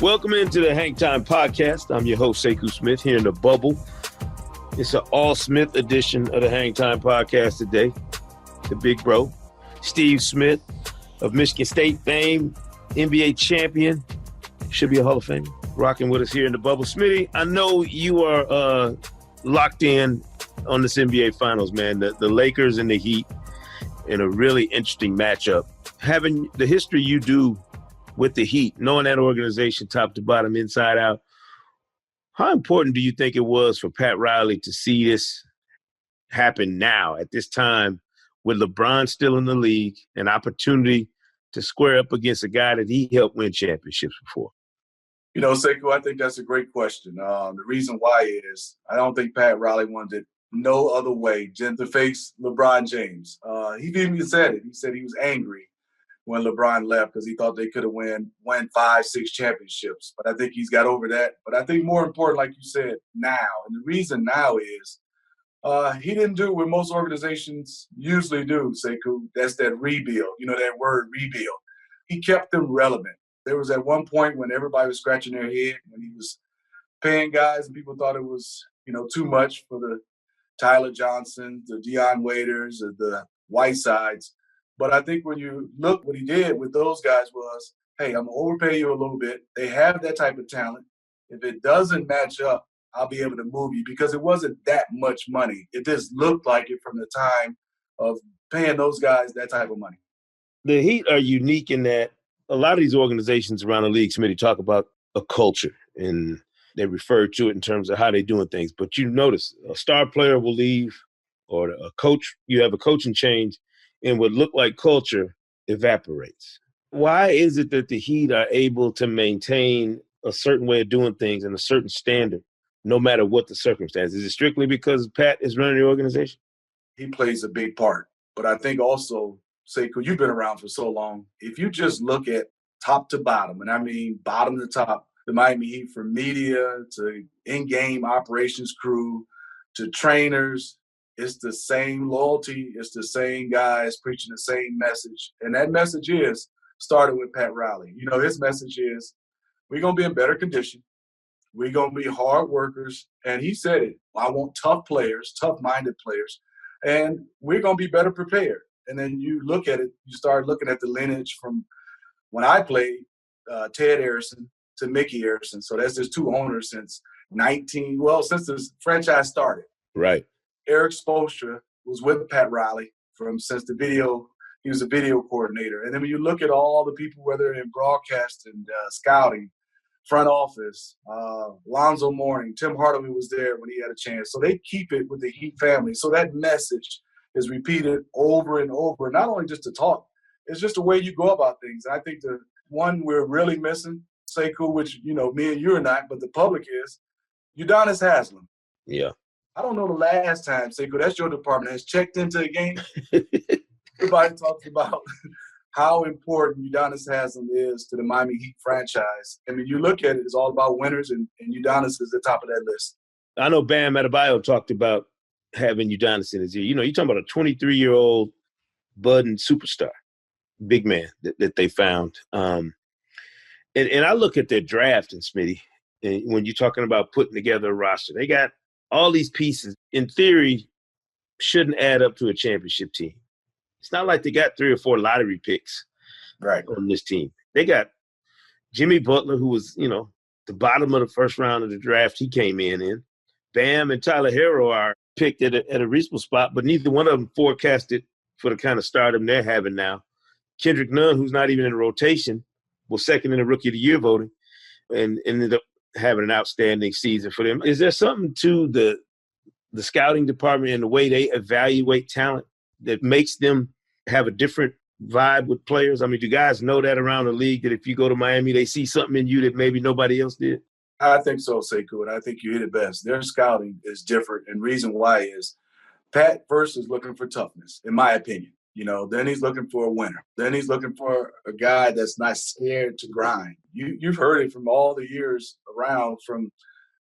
Welcome into the Hang Time Podcast. I'm your host, Sekou Smith, here in the bubble. It's an all-Smith edition of the Hang Time Podcast today. The big bro, Steve Smith of Michigan State fame, NBA champion, should be a Hall of Famer, rocking with us here in the bubble. Smitty, I know you are locked in on this NBA Finals, man. The Lakers and the Heat in a really interesting matchup. Having the history you do with the Heat, knowing that organization top to bottom, inside out, how important do you think it was for Pat Riley to see this happen now at this time with LeBron still in the league, an opportunity to square up against a guy that he helped win championships before? You know, Sekou, I think that's a great question. The reason why is I don't think Pat Riley wanted no other way than to face LeBron James. He even said it. He said he was angry when LeBron left because he thought they could have won 5, 6 championships. But I think he's got over that. But I think more important, like you said, now. And the reason now is he didn't do what most organizations usually do, Sekou. That's that rebuild. You know, that word rebuild. He kept them relevant. There was at one point when everybody was scratching their head when he was paying guys and people thought it was, too much for the Tyler Johnsons, the Dion Waiters, or the Whitesides. But I think when you look what he did with those guys was, hey, I'm going to overpay you a little bit. They have that type of talent. If it doesn't match up, I'll be able to move you because it wasn't that much money. It just looked like it from the time of paying those guys that type of money. The Heat are unique in that a lot of these organizations around the league committee talk about a culture, and they refer to it in terms of how they're doing things. But you notice a star player will leave or a coach, you have a coaching change, and what looked like culture evaporates. Why is it that the Heat are able to maintain a certain way of doing things and a certain standard no matter what the circumstances? Is it strictly because Pat is running the organization? He plays a big part. But I think also, Sekou, you've been around for so long. If you just look at top to bottom, and I mean bottom to top, the Miami Heat, from media to in-game operations crew to trainers, it's the same loyalty. It's the same guys preaching the same message. And that message is started with Pat Riley. His message is we're going to be in better condition. We're going to be hard workers. And he said it. I want tough players, tough-minded players. And we're going to be better prepared. And then you look at it, you start looking at the lineage from when I played, Ted Arison to Mickey Arison. So that's just 2 owners since since the franchise started. Right. Eric Spoelstra was with Pat Riley since he was a video coordinator. And then when you look at all the people, whether in broadcast and scouting, front office, Lonzo Mourning, Tim Hardaway was there when he had a chance. So they keep it with the Heat family. So that message is repeated over and over, not only just to talk, it's just the way you go about things. And I think the one we're really missing, Sekou, which, me and you are not, but the public is, Udonis Haslem. Yeah. I don't know the last time, Sekou, that's your department, has checked into a game. Everybody talks about how important Udonis Haslem is to the Miami Heat franchise. I mean, you look at it, it's all about winners, and Udonis is the top of that list. I know Bam Adebayo talked about having Udonis in his ear. You're talking about a 23-year-old budding superstar, big man that they found. And I look at their draft, and Smitty, and when you're talking about putting together a roster, they got all these pieces, in theory, shouldn't add up to a championship team. It's not like they got 3 or 4 lottery picks on this team. They got Jimmy Butler, who was, the bottom of the first round of the draft he came in. Bam and Tyler Hero are picked at a reasonable spot, but neither one of them forecasted for the kind of stardom they're having now. Kendrick Nunn, who's not even in the rotation, was second in the Rookie of the Year voting and ended up having an outstanding season for them. Is there something to the scouting department and the way they evaluate talent that makes them have a different vibe with players? I mean, do guys know that around the league, that if you go to Miami, they see something in you that maybe nobody else did? I think so, Sekou, and I think you hit it best. Their scouting is different, and reason why is Pat first is looking for toughness, in my opinion. Then he's looking for a winner. Then he's looking for a guy that's not scared to grind. You've heard it from all the years around, from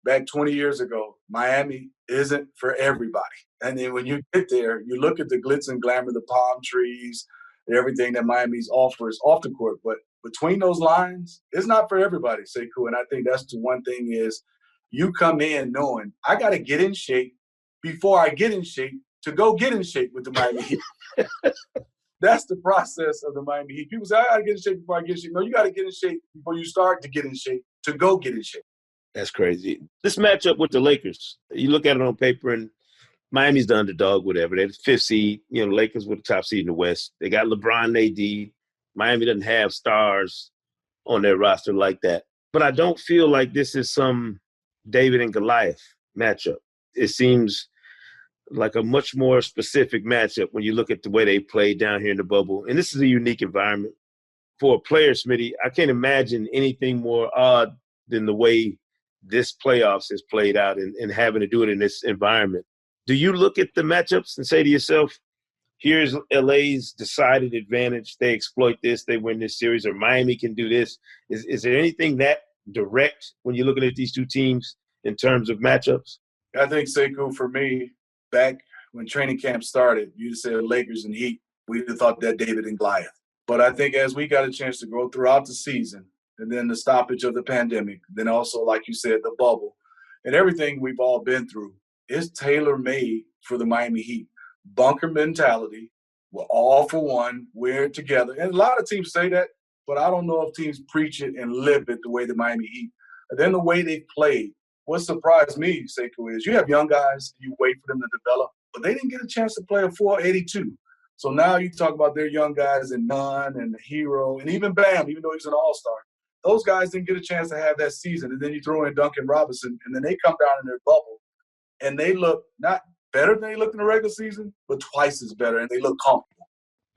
back 20 years ago. Miami isn't for everybody. And then when you get there, you look at the glitz and glamour, the palm trees, everything that Miami's offers off the court. But between those lines, it's not for everybody, Sekou. And I think that's the one thing is you come in knowing I got to get in shape before I get in shape to go get in shape with the Miami Heat. That's the process of the Miami Heat. People say, I got to get in shape before I get in shape. No, you got to get in shape before you start to get in shape to go get in shape. That's crazy. This matchup with the Lakers, you look at it on paper and Miami's the underdog, whatever. They're the fifth seed. You know, the Lakers were the top seed in the West. They got LeBron and AD. Miami doesn't have stars on their roster like that. But I don't feel like this is some David and Goliath matchup. It seems like a much more specific matchup when you look at the way they played down here in the bubble. And this is a unique environment. For a player, Smitty, I can't imagine anything more odd than the way this playoffs has played out and having to do it in this environment. Do you look at the matchups and say to yourself, here's LA's decided advantage. They exploit this. They win this series, or Miami can do this. Is there anything that direct when you're looking at these two teams in terms of matchups? I think, Sekou, for me, back when training camp started, you said Lakers and Heat. We'd have thought that David and Goliath. But I think as we got a chance to go throughout the season, and then the stoppage of the pandemic, then also, like you said, the bubble, and everything we've all been through, is tailor-made for the Miami Heat. Bunker mentality. We're all for one. We're together. And a lot of teams say that, but I don't know if teams preach it and live it the way the Miami Heat. And then the way they played. What surprised me, Sekou, is you have young guys, you wait for them to develop, but they didn't get a chance to play a 482. So now you talk about their young guys and Nunn and Hero and even Bam, even though he's an all-star. Those guys didn't get a chance to have that season. And then you throw in Duncan Robinson, and then they come down in their bubble, and they look not better than they looked in the regular season, but twice as better, and they look comfortable.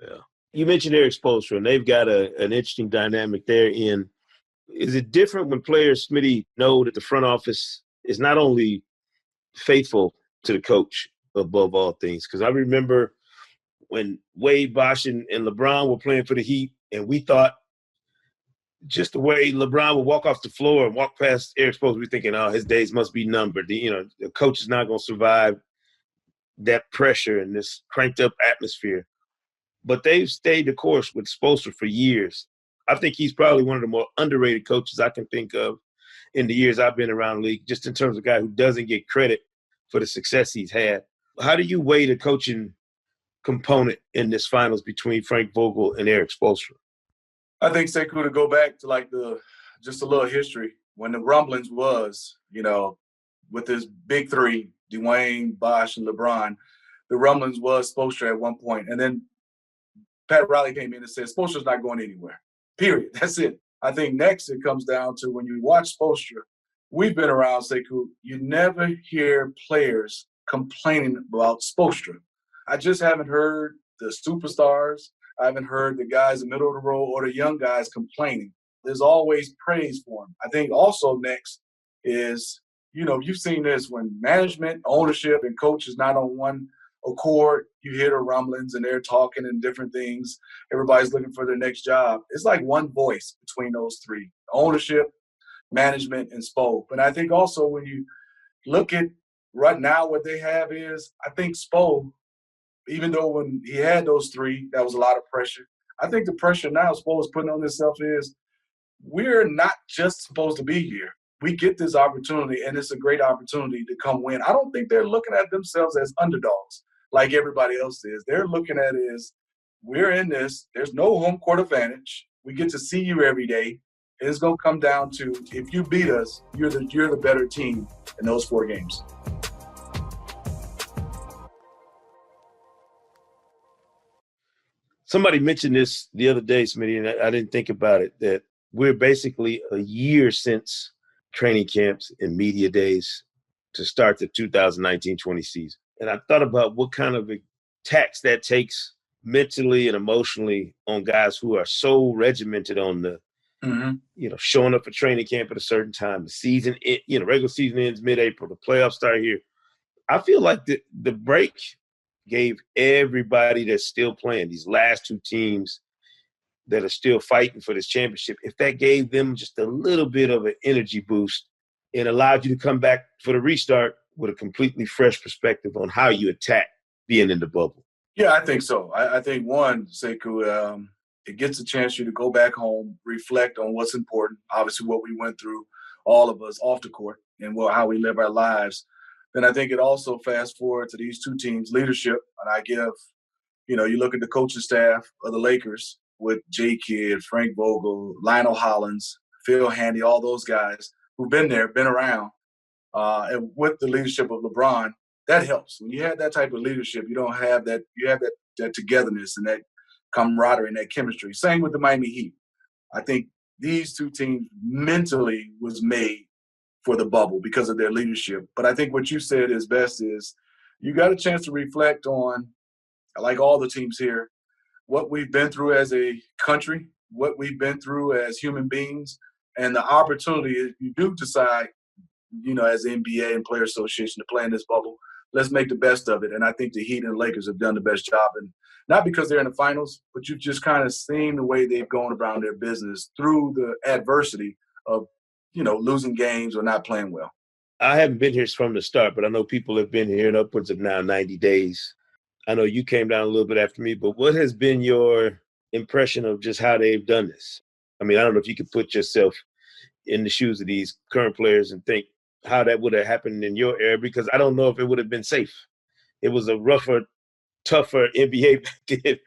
Yeah. You mentioned Eric Spoelstra, and they've got an interesting dynamic there. Is it different when players, Smitty, know that the front office is not only faithful to the coach above all things? Because I remember when Wade, Bosh, and LeBron were playing for the Heat, and we thought just the way LeBron would walk off the floor and walk past Eric Spoelstra, we're thinking, oh, his days must be numbered. The coach is not going to survive that pressure and this cranked up atmosphere. But they've stayed the course with Spoelstra for years. I think he's probably one of the more underrated coaches I can think of in the years I've been around the league, just in terms of a guy who doesn't get credit for the success he's had. How do you weigh the coaching component in this finals between Frank Vogel and Eric Spoelstra? I think, Sekou, to go back to just a little history, when the rumblings was, with this big three, Dwayne, Bosh, and LeBron, the rumblings was Spoelstra at one point. And then Pat Riley came in and said, Spoelstra's not going anywhere. Period. That's it. I think next it comes down to when you watch Spoelstra, we've been around, Sekou, you never hear players complaining about Spoelstra. I just haven't heard the superstars. I haven't heard the guys in the middle of the road or the young guys complaining. There's always praise for him. I think also next is, you've seen this when management, ownership, and coach is not on one accord, you hear the rumblings and they're talking and different things. Everybody's looking for their next job. It's like one voice between those three: ownership, management, and Spo. But I think also when you look at right now what they have is, I think Spo, even though when he had those three, that was a lot of pressure. I think the pressure now Spo is putting on himself is we're not just supposed to be here. We get this opportunity, and it's a great opportunity to come win. I don't think they're looking at themselves as underdogs like everybody else is. They're looking at it as we're in this. There's no home court advantage. We get to see you every day. And it's going to come down to if you beat us, you're the better team in those 4 games. Somebody mentioned this the other day, Smitty, and I didn't think about it, that we're basically a year since training camps and media days to start the 2019-20 season. And I thought about what kind of a tax that takes mentally and emotionally on guys who are so regimented on the, showing up for training camp at a certain time. The season, regular season ends mid-April. The playoffs start here. I feel like the break gave everybody that's still playing, these last 2 teams that are still fighting for this championship, if that gave them just a little bit of an energy boost and allowed you to come back for the restart with a completely fresh perspective on how you attack being in the bubble. Yeah, I think so. I think one, Sekou, it gets a chance for you to go back home, reflect on what's important, obviously what we went through, all of us off the court, and how we live our lives. Then I think it also fast forward to these two teams' leadership. And I give, you look at the coaching staff of the Lakers with J. Kidd, Frank Vogel, Lionel Hollins, Phil Handy, all those guys who've been there, been around, and with the leadership of LeBron, that helps. When you have that type of leadership, you don't have that. You have that togetherness and that camaraderie and that chemistry. Same with the Miami Heat. I think these two teams mentally was made for the bubble because of their leadership. But I think what you said is best is you got a chance to reflect on, like all the teams here, what we've been through as a country, what we've been through as human beings, and the opportunity, if you do decide, as the NBA and Player Association to play in this bubble, let's make the best of it. And I think the Heat and Lakers have done the best job. And not because they're in the finals, but you've just kind of seen the way they've gone around their business through the adversity of, losing games or not playing well. I haven't been here from the start, but I know people have been here in upwards of now 90 days. I know you came down a little bit after me, but what has been your impression of just how they've done this? I mean, I don't know if you could put yourself in the shoes of these current players and think how that would have happened in your era, because I don't know if it would have been safe. It was a rougher, tougher NBA back then.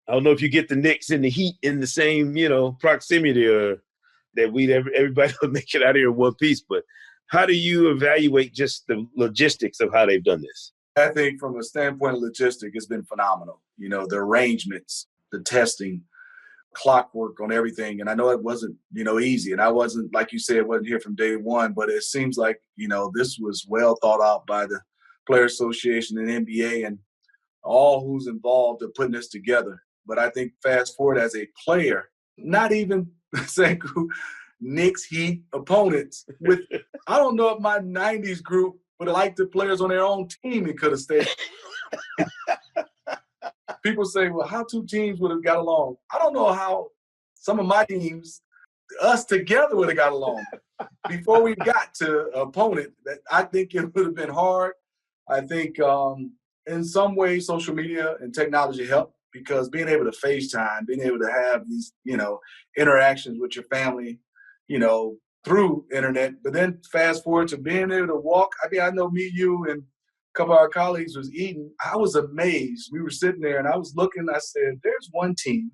I don't know if you get the Knicks and the Heat in the same, proximity, or that everybody would make it out of here in one piece. But how do you evaluate just the logistics of how they've done this? I think from a standpoint of logistics, it's been phenomenal. The arrangements, the testing, clockwork on everything. And I know it wasn't, easy. And I wasn't, like you said, wasn't here from day one, but it seems like, this was well thought out by the Player Association and NBA and all who's involved in putting this together. But I think fast forward as a player, not even Sekou, Knicks, Heat opponents with, I don't know if my 90s group would have liked the players on their own team and could have stayed. People say, well, how two teams would have got along? I don't know how some of my teams, us together, would have got along before we got to an opponent. That I think it would have been hard. I think in some ways social media and technology help, because being able to FaceTime, being able to have these, interactions with your family, through internet, but then fast forward to being able to walk. I mean, I know me, you, and a couple of our colleagues was eating. I was amazed. We were sitting there and I was looking, I said, there's one team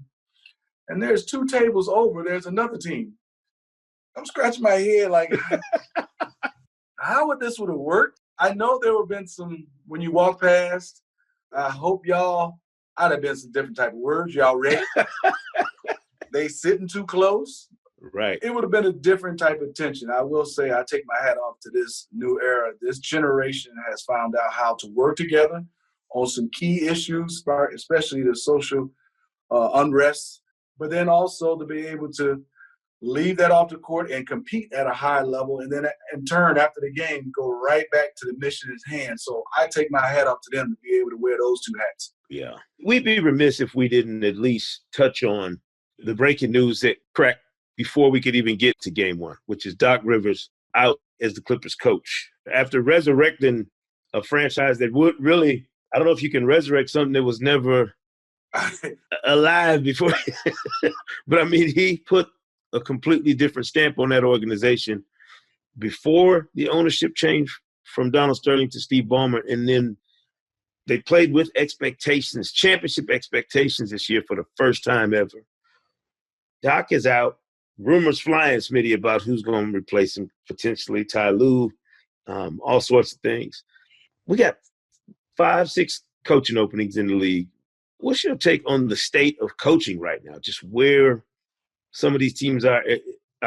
and there's two tables over, there's another team. I'm scratching my head like, how would this would have worked? I know there would have been some, when you walk past, I hope I'd have been some different type of words. Y'all ready? They sitting too close. Right. It would have been a different type of tension. I will say I take my hat off to this new era. This generation has found out how to work together on some key issues, especially the social unrest, but then also to be able to leave that off the court and compete at a high level, and then in turn, after the game, go right back to the mission at hand. So I take my hat off to them to be able to wear those two hats. Yeah. We'd be remiss if we didn't at least touch on the breaking news that cracked before we could even get to game one, which is Doc Rivers out as the Clippers coach. After resurrecting a franchise that would really, I don't know if you can resurrect something that was never alive before. But I mean, he put a completely different stamp on that organization before the ownership change from Donald Sterling to Steve Ballmer. And then they played with expectations, championship expectations this year for the first time ever. Doc is out. Rumors flying, Smitty, about who's going to replace him, potentially Ty Lue, all sorts of things. We got 5-6 coaching openings in the league. What's your take on the state of coaching right now? Just where some of these teams are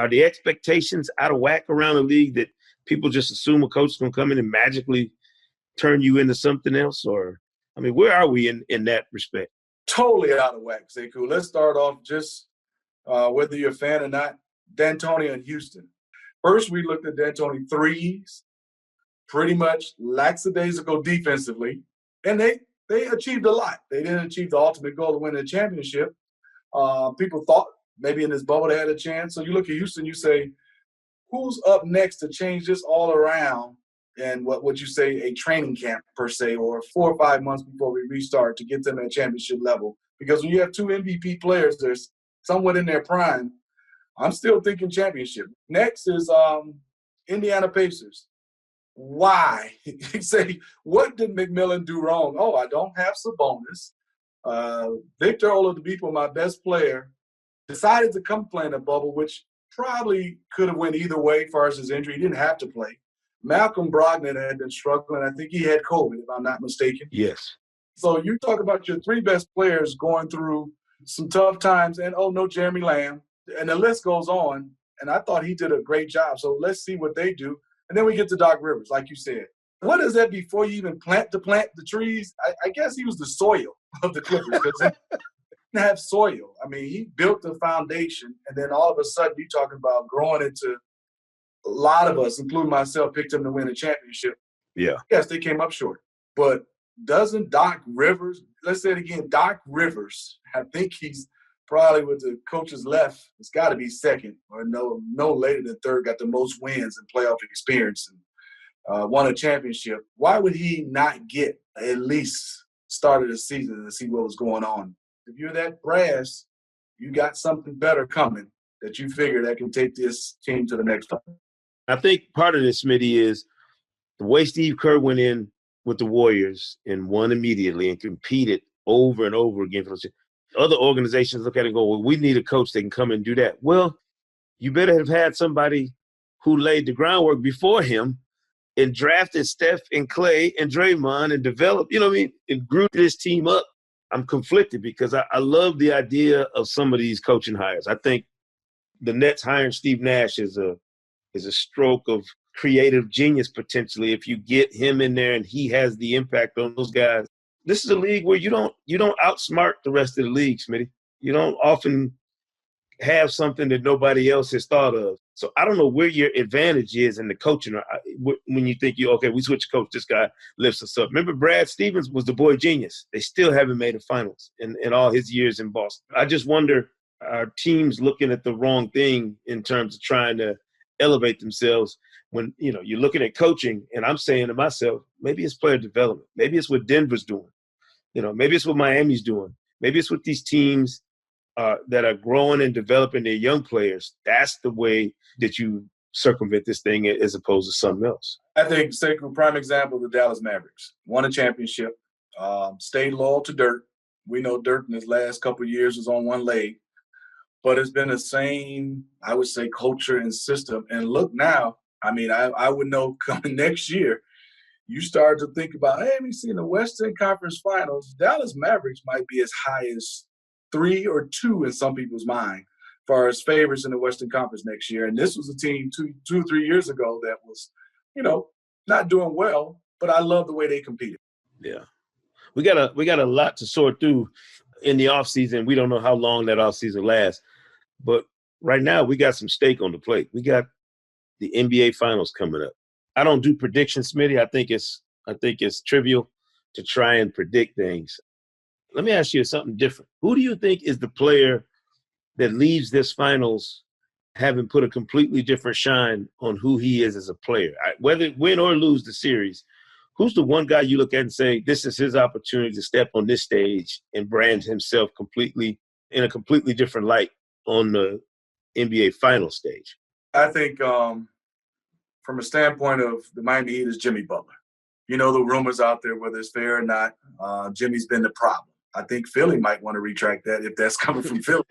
the expectations out of whack around the league that people just assume a coach is going to come in and magically turn you into something else? Or, I mean, where are we in that respect? Totally out of whack, Sekou. Let's start off just whether you're a fan or not, D'Antoni in Houston. First, we looked at D'Antoni threes, pretty much lackadaisical defensively, and they achieved a lot. They didn't achieve the ultimate goal of winning the championship. People thought maybe in this bubble they had a chance. So you look at Houston, you say, who's up next to change this all around? And what would you say, a training camp per se, or 4 or 5 months before we restart to get them at championship level? Because when you have two MVP players, there's somewhat in their prime, I'm still thinking championship. Next is Indiana Pacers. Why? You say, what did McMillan do wrong? Oh, I don't have Sabonis. Victor Oladipo, my best player, decided to come play in the bubble, which probably could have went either way as far as his injury. He didn't have to play. Malcolm Brogdon had been struggling. I think he had COVID, if I'm not mistaken. Yes. So you talk about your three best players going through some tough times, and no Jeremy Lamb, and the list goes on. And I thought he did a great job. So let's see what they do. And then we get to Doc Rivers, like you said. What is that before you even plant the trees? I guess he was the soil of the Clippers because they didn't have soil. I mean, he built the foundation, and then all of a sudden you're talking about growing into a lot of us, including myself, picked him to win a championship. Yeah. Yes, they came up short. But doesn't Doc Rivers, let's say it again, Doc Rivers, I think he's probably with the coaches left, it's got to be second or no later than third, got the most wins and playoff experience and won a championship. Why would he not get at least started the season to see what was going on? If you're that brass, you got something better coming that you figure that can take this team to the next level. I think part of this, Smitty, is the way Steve Kerr went in with the Warriors and won immediately and competed over and over again for those. Other organizations look at it and go, well, we need a coach that can come and do that. Well, you better have had somebody who laid the groundwork before him and drafted Steph and Clay and Draymond and developed, and grew this team up. I'm conflicted because I love the idea of some of these coaching hires. I think the Nets hiring Steve Nash is a stroke of creative genius potentially if you get him in there and he has the impact on those guys. This is a league where you don't outsmart the rest of the league, Smitty. You don't often have something that nobody else has thought of. So I don't know where your advantage is in the coaching when you think we switch coach, this guy lifts us up. Remember, Brad Stevens was the boy genius. They still haven't made a finals in all his years in Boston. I just wonder, are teams looking at the wrong thing in terms of trying to elevate themselves when, you're looking at coaching and I'm saying to myself, maybe it's player development. Maybe it's what Denver's doing. Maybe it's what Miami's doing. Maybe it's what these teams that are growing and developing their young players. That's the way that you circumvent this thing as opposed to something else. I think, Sekou, prime example, the Dallas Mavericks. Won a championship, stayed loyal to Dirk. We know Dirk in his last couple of years was on one leg. But it's been the same, I would say, culture and system. And look now, I mean, I would know coming next year, you start to think about, hey, we see in the Western Conference Finals, Dallas Mavericks might be as high as 3 or 2 in some people's mind as far as favorites in the Western Conference next year. And this was a team 2 or 3 years ago that was, not doing well, but I love the way they competed. Yeah. We got a lot to sort through in the offseason. We don't know how long that offseason lasts. But right now, we got some stake on the plate. We got the NBA Finals coming up. I don't do predictions, Smitty. I think it's trivial to try and predict things. Let me ask you something different. Who do you think is the player that leaves this Finals having put a completely different shine on who he is as a player? Whether win or lose the series, who's the one guy you look at and say, this is his opportunity to step on this stage and brand himself completely in a completely different light on the NBA Finals stage? I think from a standpoint of the Miami Heat is Jimmy Butler. The rumors out there, whether it's fair or not, Jimmy's been the problem. I think Philly might want to retract that if that's coming from Philly.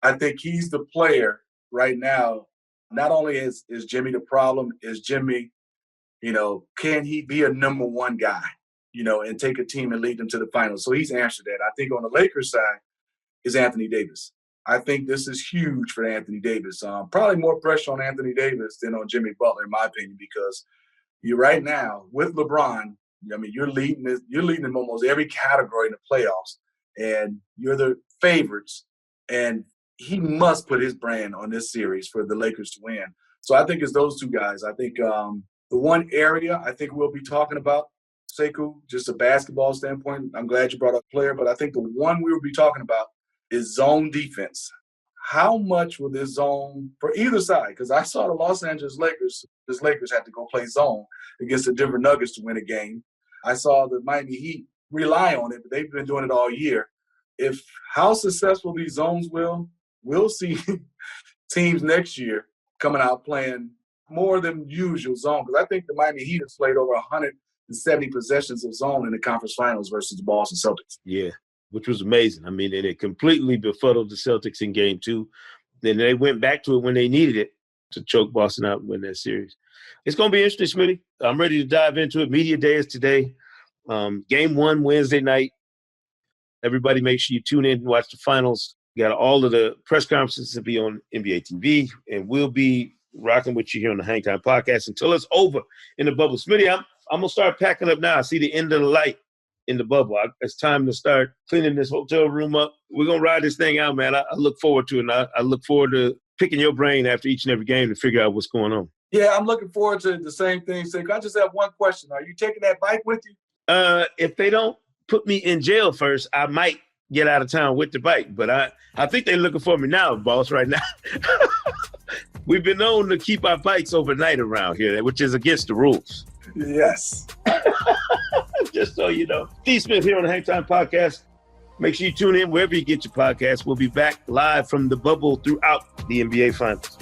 I think he's the player right now. Not only is Jimmy the problem, is Jimmy, can he be a number one guy, and take a team and lead them to the finals? So he's answered that. I think on the Lakers side is Anthony Davis. I think this is huge for Anthony Davis. Probably more pressure on Anthony Davis than on Jimmy Butler, in my opinion, because you right now with LeBron, you're leading in almost every category in the playoffs, and you're the favorites. And he must put his brand on this series for the Lakers to win. So I think it's those two guys. I think the one area I think we'll be talking about, Sekou, just a basketball standpoint, I'm glad you brought up player, but I think the one we will be talking about is zone defense. How much will this zone, for either side, because I saw the Los Angeles Lakers had to go play zone against the Denver Nuggets to win a game. I saw the Miami Heat rely on it, but they've been doing it all year. if how successful these zones we'll see teams next year coming out playing more than usual zone. Because I think the Miami Heat has played over 170 possessions of zone in the conference finals versus the Boston Celtics. Yeah, which was amazing. I mean, and it completely befuddled the Celtics in game 2. Then they went back to it when they needed it to choke Boston out and win that series. It's going to be interesting, Smitty. I'm ready to dive into it. Media day is today. Game 1, Wednesday night. Everybody make sure you tune in and watch the finals. Got all of the press conferences to be on NBA TV, and we'll be rocking with you here on the Hang Time Podcast until it's over in the bubble. Smitty, I'm going to start packing up now. I see the end of the light in the bubble. It's time to start cleaning this hotel room up. We're going to ride this thing out, man. I look forward to it, and I look forward to picking your brain after each and every game to figure out what's going on. Yeah, I'm looking forward to the same thing. So I just have one question. Are you taking that bike with you? If they don't put me in jail first, I might get out of town with the bike. But I think they're looking for me now, boss, right now. We've been known to keep our bikes overnight around here, which is against the rules. Yes. Just so you know. Steve Smith here on the Hang Time Podcast. Make sure you tune in wherever you get your podcast. We'll be back live from the bubble throughout the NBA Finals.